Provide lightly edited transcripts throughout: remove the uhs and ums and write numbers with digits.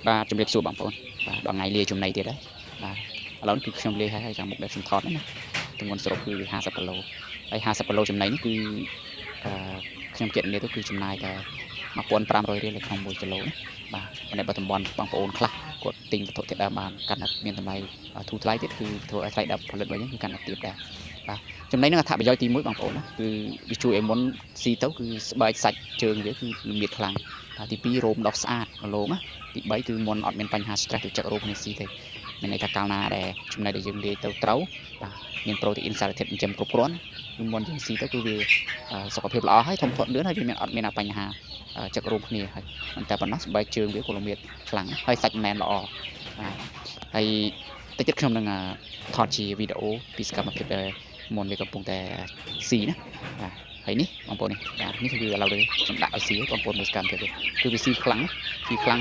បាទជំរាបសួរបងប្អូនបាទដល់ថ្ងៃលាចំណីទៀតហើយបាទឥឡូវនេះគឺខ្ញុំលាហើយចាំមុខដែលខ្ញុំថតនេះណាទម្ងន់សរុបគឺ50គីឡូហើយ50គីឡូចំណីនេះគឺអឺខ្ញុំគិតនេះទៅគឺចំណាយតែ1500រៀលនៅក្នុង1គីឡូណាបាទប៉ុន្តែបើតំបន់បងប្អូនខ្លះគាត់ទិញវត្ថុធាតុដើមបានកាន់តែមានតម្លៃធូរថ្លៃទៀតគឺធ្វើឲ្យថ្លៃដើមផលិតវិញគឺកាន់តែទាបដែរបាទចំណីនឹងអត្ថប្រយោជន៍ទី1បងប្អូនណាគឺវាជួយឲ្យមុនស៊ីទៅគឺស្បែកសាច់ជើងវាគឺល្មៀតខ្លាំងហើយទី2រោមដោះស្អាតរលោងណាទី3គឺមុនអត់មានបញ្ហា stress ឬចឹករោគនេះស៊ីទេមានន័យថាកាលណាដែលចំណីដែលយើងលាយទៅត្រូវបាទមានប្រូតេអ៊ីនសារធាតុចិញ្ចឹមគ្រប់គ្រាន់គឺមុនយើងស៊ីទៅគឺវាសុខភាពល្អហើយធំធាត់លឿនហើយវាអត់មានបញ្ហាចឹករោគគ្នាហើយមិនតែប៉ុណ្ណោះស្បែកជើងវាក៏ល្មៀតខ្លាំងហើយសាច់មែនល្អបាទហើយតិចទៀតខ្ញុំនឹងថតជាវីដេអូពីសកម្មភាពដែលមុនវាកំពុងតែស៊ីណាបាទហើយនេះបងប្អូននេះបាទនេះគឺឥឡូវនេះខ្ញុំដាក់ឲ្យស៊ីបងប្អូនមើលសកម្មភាពនេះគឺវាស៊ីខ្លាំង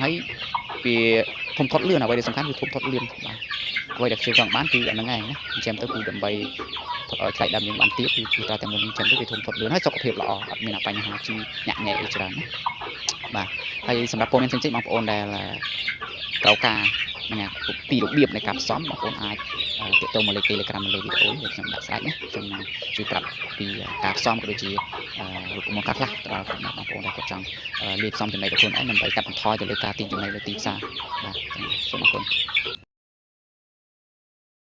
ហើយវាធំធាត់លឿនអ្វីដែលសំខាន់គឺធំធាត់លឿនបាទអ្វីដែលខ្ញុំចង់បានគឺអាហ្នឹងឯងណាអញ្ចឹងទៅគឺដើម្បីធ្វើឲ្យថ្លៃដើមយើងបានទៀតគឺតែតែមុនអញ្ចឹងទៅវាធំធាត់លឿនហើយសុខភាពល្អអត់មានបញ្ហាជីញាក់ញែកអីច្រើនណាបាទហើយសម្រាប់ព័ត៌មានផ្សេងៗបងប្អូនដែលត្រូវការណាពីរបៀបនៃការផ្សំបងប្អូនអាចទាក់ទងមកលេខ Telegram លើវីដេអូនេះខ្ញុំដាក់ស្រាច់ណាខ្ញុំនឹងជួយប្រាប់ពីការផ្សំក៏ដូចជារូបមន្តខ្លះដល់បងប្អូនដែលគាត់ចង់លាយផ្សំចំណីរបស់ខ្លួនឯងដើម្បីកាត់បន្ថយទៅលើការទិញចំណីលើទីផ្សារបាទសូមអរគុណ